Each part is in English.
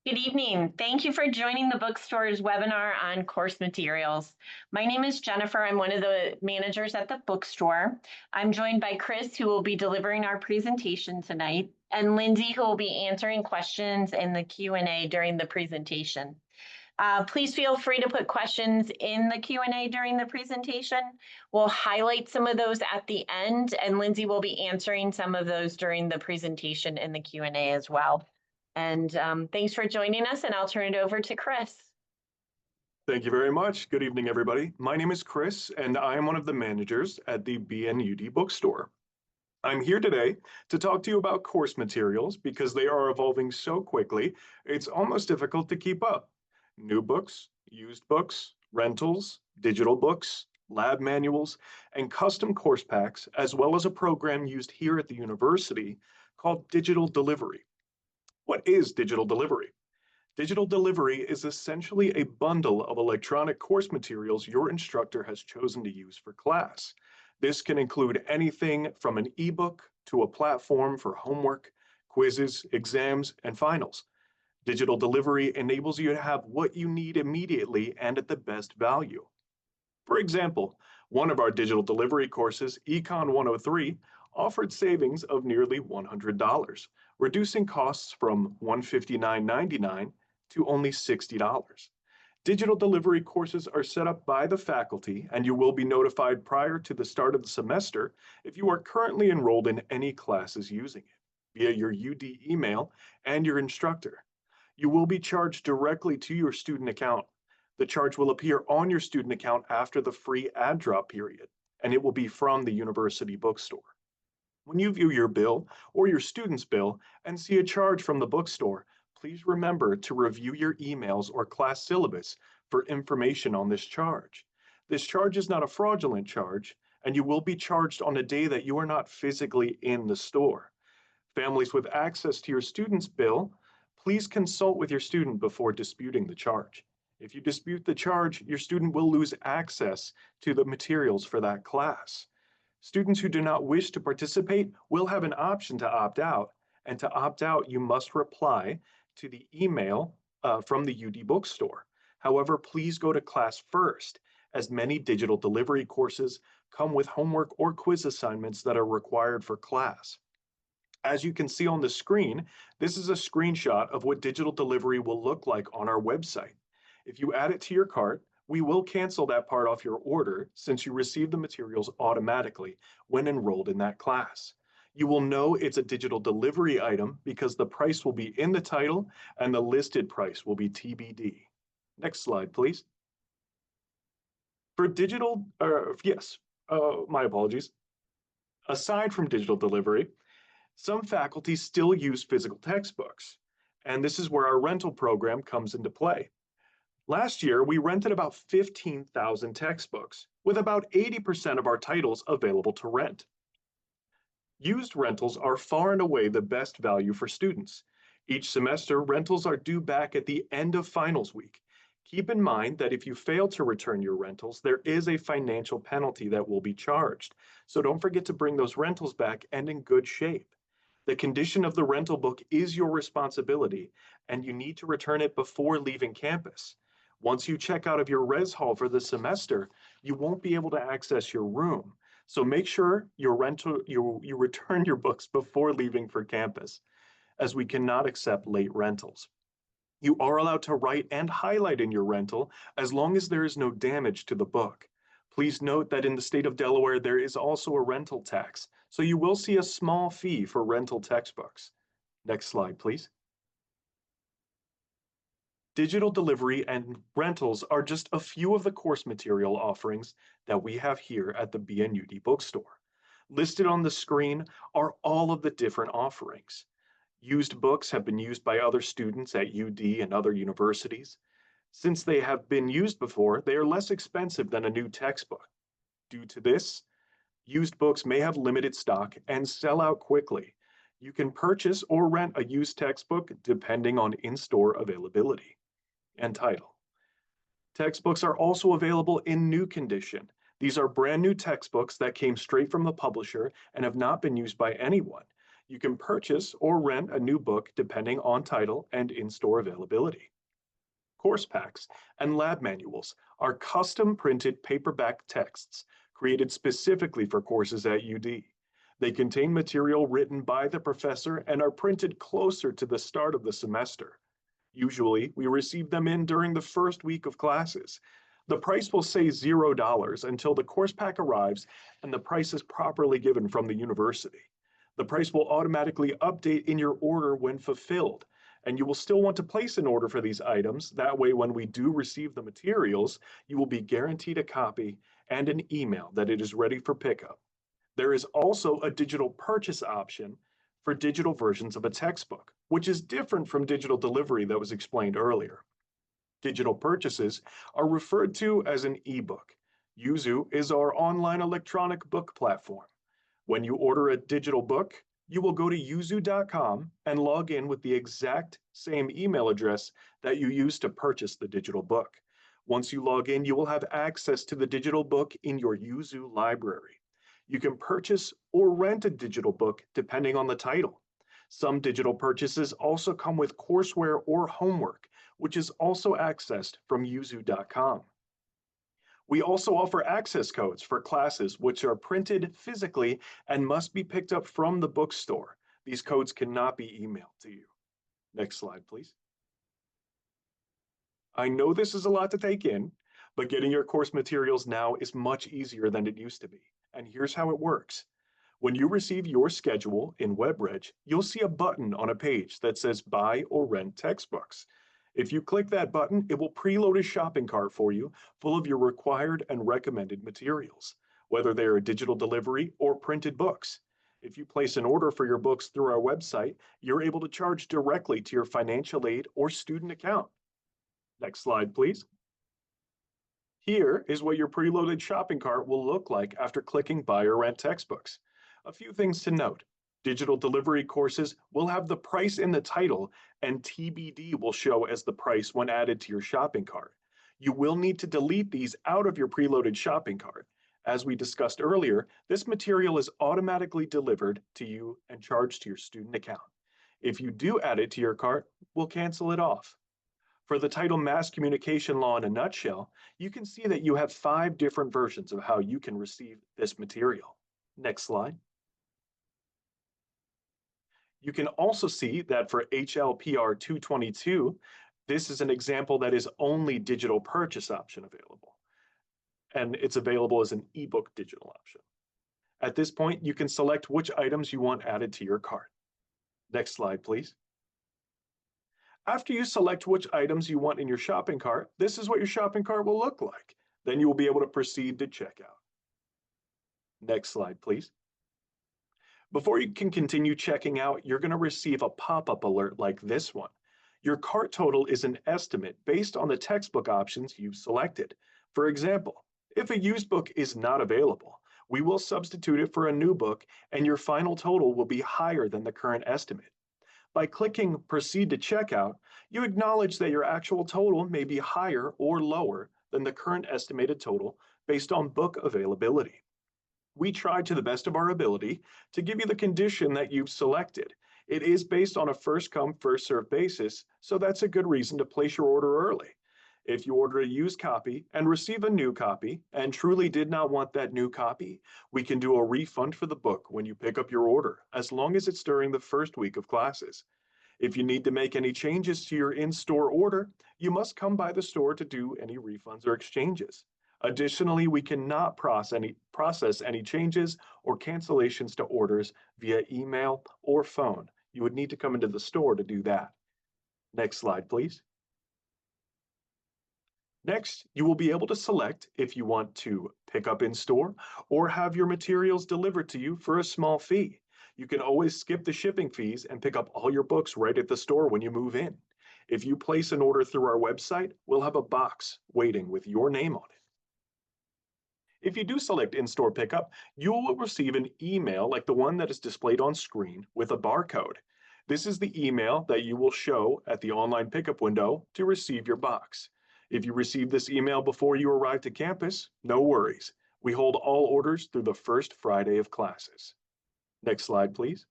Good evening. Thank you for joining the bookstore's webinar on course materials. My name is Jennifer. I'm one of the managers at the bookstore. I'm joined by Chris, who will be delivering our presentation tonight, and Lindsay, who will be answering questions in the Q&A during the presentation. Please feel free to put questions in the Q&A during the presentation. We'll highlight some of those at the end, and Lindsay will be answering some of those during the presentation in the Q&A as well. And thanks for joining us, and I'll turn it over to Chris. Thank you very much. Good evening, everybody. My name is Chris, and I am one of the managers at the BNUD bookstore. I'm here today to talk to you about course materials because they are evolving so quickly, it's almost difficult to keep up. New books, used books, rentals, digital books, lab manuals, and custom course packs, as well as a program used here at the university called digital delivery. What is digital delivery? Digital delivery is essentially a bundle of electronic course materials your instructor has chosen to use for class. This can include anything from an ebook to a platform for homework, quizzes, exams, and finals. Digital delivery enables you to have what you need immediately and at the best value. For example, one of our digital delivery courses, Econ 103, offered savings of nearly $100, reducing costs from $159.99 to only $60. Digital delivery courses are set up by the faculty, and you will be notified prior to the start of the semester if you are currently enrolled in any classes using it, via your UD email and your instructor. You will be charged directly to your student account. The charge will appear on your student account after the free ad drop period, and it will be from the university bookstore. When you view your bill or your student's bill and see a charge from the bookstore, please remember to review your emails or class syllabus for information on this charge. This charge is not a fraudulent charge, and you will be charged on a day that you are not physically in the store. Families with access to your student's bill, please consult with your student before disputing the charge. If you dispute the charge, your student will lose access to the materials for that class. Students who do not wish to participate will have an option to opt out, and to opt out, you must reply to the email from the UD bookstore. However, please go to class first, as many digital delivery courses come with homework or quiz assignments that are required for class. As you can see on the screen, this is a screenshot of what digital delivery will look like on our website. If you add it to your cart, we will cancel that part off your order since you receive the materials automatically when enrolled in that class. You will know it's a digital delivery item because the price will be in the title and the listed price will be TBD. Next slide, please. For digital, my apologies. Aside from digital delivery, some faculty still use physical textbooks, and this is where our rental program comes into play. Last year, we rented about 15,000 textbooks, with about 80% of our titles available to rent. Used rentals are far and away the best value for students. Each semester, rentals are due back at the end of finals week. Keep in mind that if you fail to return your rentals, there is a financial penalty that will be charged. So don't forget to bring those rentals back and in good shape. The condition of the rental book is your responsibility, and you need to return it before leaving campus. Once you check out of your res hall for the semester, you won't be able to access your room. So make sure you return your books before leaving for campus, as we cannot accept late rentals. You are allowed to write and highlight in your rental as long as there is no damage to the book. Please note that in the state of Delaware, there is also a rental tax, so you will see a small fee for rental textbooks. Next slide, please. Digital delivery and rentals are just a few of the course material offerings that we have here at the BNUD bookstore. Listed on the screen are all of the different offerings. Used books have been used by other students at UD and other universities. Since they have been used before, they are less expensive than a new textbook. Due to this, used books may have limited stock and sell out quickly. You can purchase or rent a used textbook depending on in-store availability and title. Textbooks are also available in new condition. These are brand new textbooks that came straight from the publisher and have not been used by anyone. You can purchase or rent a new book depending on title and in-store availability. Course packs and lab manuals are custom printed paperback texts created specifically for courses at UD. They contain material written by the professor and are printed closer to the start of the semester. Usually, we receive them in during the first week of classes. The price will say $0 until the course pack arrives and the price is properly given from the university. The price will automatically update in your order when fulfilled, and you will still want to place an order for these items. That way, when we do receive the materials, you will be guaranteed a copy and an email that it is ready for pickup. There is also a digital purchase option for digital versions of a textbook, which is different from digital delivery that was explained earlier. Digital purchases are referred to as an ebook. Yuzu is our online electronic book platform. When you order a digital book, you will go to yuzu.com and log in with the exact same email address that you used to purchase the digital book. Once you log in, you will have access to the digital book in your Yuzu library. You can purchase or rent a digital book depending on the title. Some digital purchases also come with courseware or homework, which is also accessed from yuzu.com. We also offer access codes for classes which are printed physically and must be picked up from the bookstore. These codes cannot be emailed to you. Next slide, please. I know this is a lot to take in, but getting your course materials now is much easier than it used to be. And here's how it works. When you receive your schedule in WebReg, you'll see a button on a page that says Buy or Rent Textbooks. If you click that button, it will preload a shopping cart for you full of your required and recommended materials, whether they are digital delivery or printed books. If you place an order for your books through our website, you're able to charge directly to your financial aid or student account. Next slide, please. Here is what your preloaded shopping cart will look like after clicking Buy or Rent Textbooks. A few things to note. Digital delivery courses will have the price in the title, and TBD will show as the price when added to your shopping cart. You will need to delete these out of your preloaded shopping cart. As we discussed earlier, this material is automatically delivered to you and charged to your student account. If you do add it to your cart, we'll cancel it off. For the title Mass Communication Law in a nutshell, you can see that you have 5 different versions of how you can receive this material. Next slide. You can also see that for HLPR 222, this is an example that is only digital purchase option available. And it's available as an ebook digital option. At this point, you can select which items you want added to your cart. Next slide, please. After you select which items you want in your shopping cart, this is what your shopping cart will look like. Then you will be able to proceed to checkout. Next slide, please. Before you can continue checking out, you're going to receive a pop-up alert like this one. Your cart total is an estimate based on the textbook options you've selected. For example, if a used book is not available, we will substitute it for a new book and your final total will be higher than the current estimate. By clicking Proceed to Checkout, you acknowledge that your actual total may be higher or lower than the current estimated total based on book availability. We try to the best of our ability to give you the condition that you've selected. It is based on a first-come, first-served basis, so that's a good reason to place your order early. If you order a used copy and receive a new copy and truly did not want that new copy, we can do a refund for the book when you pick up your order, as long as it's during the first week of classes. If you need to make any changes to your in-store order, you must come by the store to do any refunds or exchanges. Additionally, we cannot process any changes or cancellations to orders via email or phone. You would need to come into the store to do that. Next slide, please. Next, you will be able to select if you want to pick up in store or have your materials delivered to you for a small fee. You can always skip the shipping fees and pick up all your books right at the store when you move in. If you place an order through our website, we'll have a box waiting with your name on it. If you do select in-store pickup, you will receive an email like the one that is displayed on screen with a barcode. This is the email that you will show at the online pickup window to receive your box. If you receive this email before you arrive to campus, no worries. We hold all orders through the first Friday of classes. Next slide, please.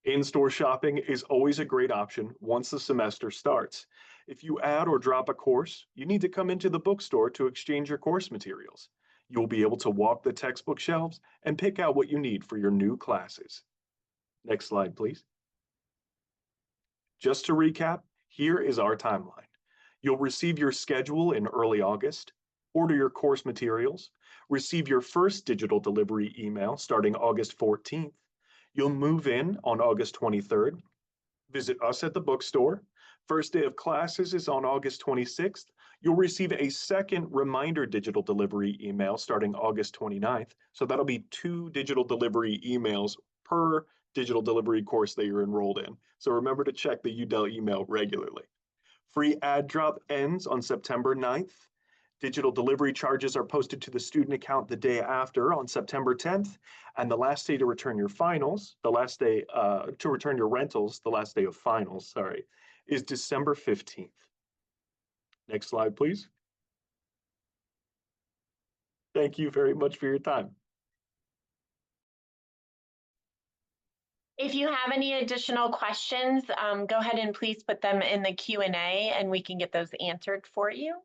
In-store shopping is always a great option once the semester starts. If you add or drop a course, you need to come into the bookstore to exchange your course materials. You'll be able to walk the textbook shelves and pick out what you need for your new classes. Next slide, please. Just to recap, here is our timeline. You'll receive your schedule in early August, order your course materials, receive your first digital delivery email starting August 14th. You'll move in on August 23rd, visit us at the bookstore. First day of classes is on August 26th. You'll receive a second reminder digital delivery email starting August 29th. So that'll be 2 digital delivery emails per digital delivery course that you're enrolled in. So remember to check the UDEL email regularly. Free ad drop ends on September 9th. Digital delivery charges are posted to the student account the day after on September 10th. And the last day to return your finals, the last day to return your rentals, the last day of finals, sorry, is December 15th. Next slide, please. Thank you very much for your time. If you have any additional questions, go ahead and please put them in the Q&A and we can get those answered for you.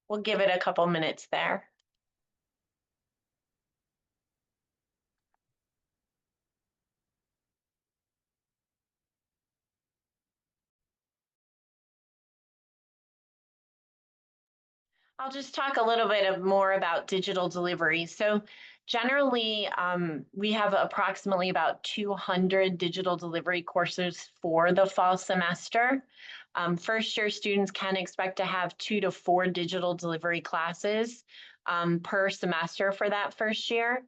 We'll give it a couple minutes there. I'll just talk a little bit more about digital delivery. So generally, we have approximately about 200 digital delivery courses for the fall semester. First year students can expect to have 2 to 4 digital delivery classes per semester for that first year.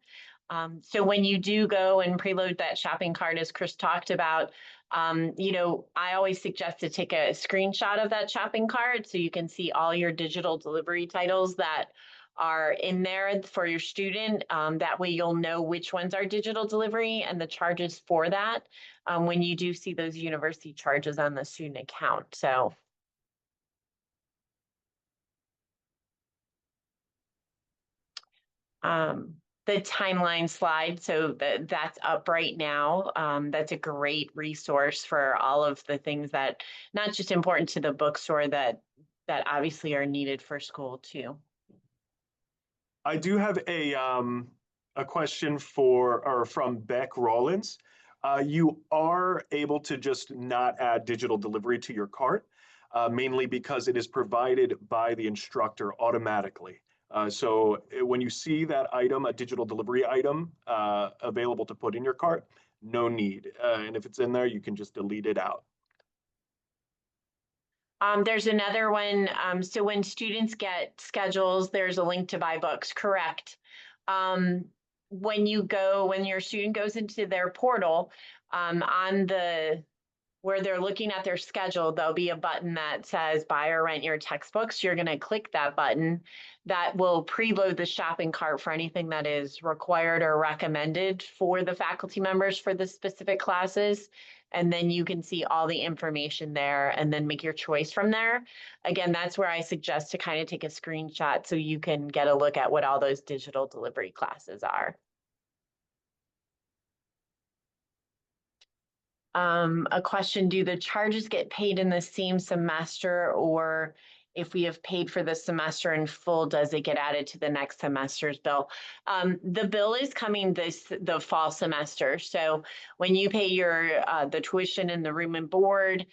So when you do go and preload that shopping cart, as Chris talked about, I always suggest to take a screenshot of that shopping cart so you can see all your digital delivery titles that are in there for your student. That way you'll know which ones are digital delivery and the charges for that when you do see those university charges on the student account. So the timeline slide, so that's up right now. That's a great resource for all of the things that not just important to the bookstore that obviously are needed for school too. I do have a question from Beck Rollins. You are able to just not add digital delivery to your cart, mainly because it is provided by the instructor automatically. So when you see that item, a digital delivery item available to put in your cart, no need. And if it's in there, you can just delete it out. There's another one. So when students get schedules, there's a link to buy books, correct. When your student goes into their portal, where they're looking at their schedule, there'll be a button that says buy or rent your textbooks. You're going to click that button. That will preload the shopping cart for anything that is required or recommended for the faculty members for the specific classes. And then you can see all the information there and then make your choice from there. Again, that's where I suggest to kind of take a screenshot so you can get a look at what all those digital delivery classes are. A question, do the charges get paid in the same semester, or if we have paid for the semester in full, does it get added to the next semester's bill? The bill is coming the fall semester. So when you pay the tuition and the room and board,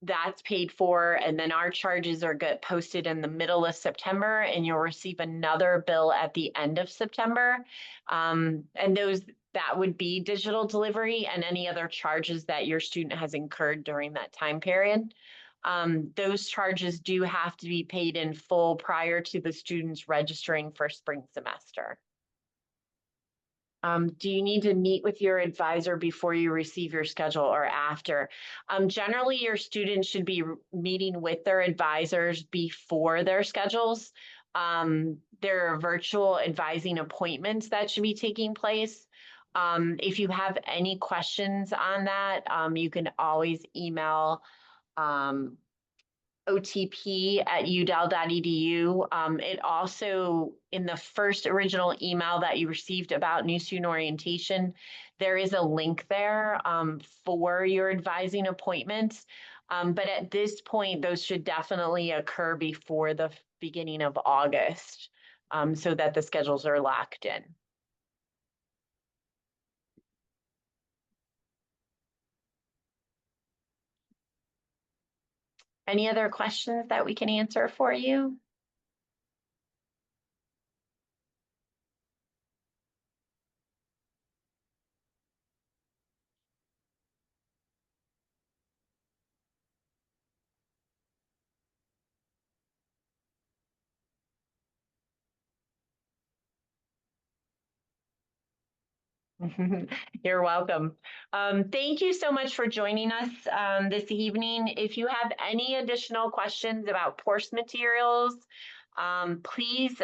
that's paid for, and then our charges get posted in the middle of September, and you'll receive another bill at the end of September. And that would be digital delivery and any other charges that your student has incurred during that time period. Those charges do have to be paid in full prior to the students registering for spring semester. Do you need to meet with your advisor before you receive your schedule or after? Generally, your students should be meeting with their advisors before their schedules. There are virtual advising appointments that should be taking place. If you have any questions on that, you can always email otp@udel.edu. It also, in the first original email that you received about new student orientation, there is a link there for your advising appointments. But at this point, those should definitely occur before the beginning of August, so that the schedules are locked in. Any other questions that we can answer for you? You're welcome. Thank you so much for joining us this evening. If you have any additional questions about course materials, please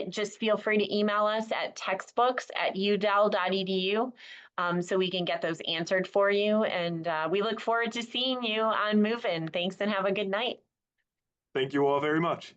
just feel free to email us at textbooks@udel.edu so we can get those answered for you. And we look forward to seeing you on Move In. Thanks and have a good night. Thank you all very much.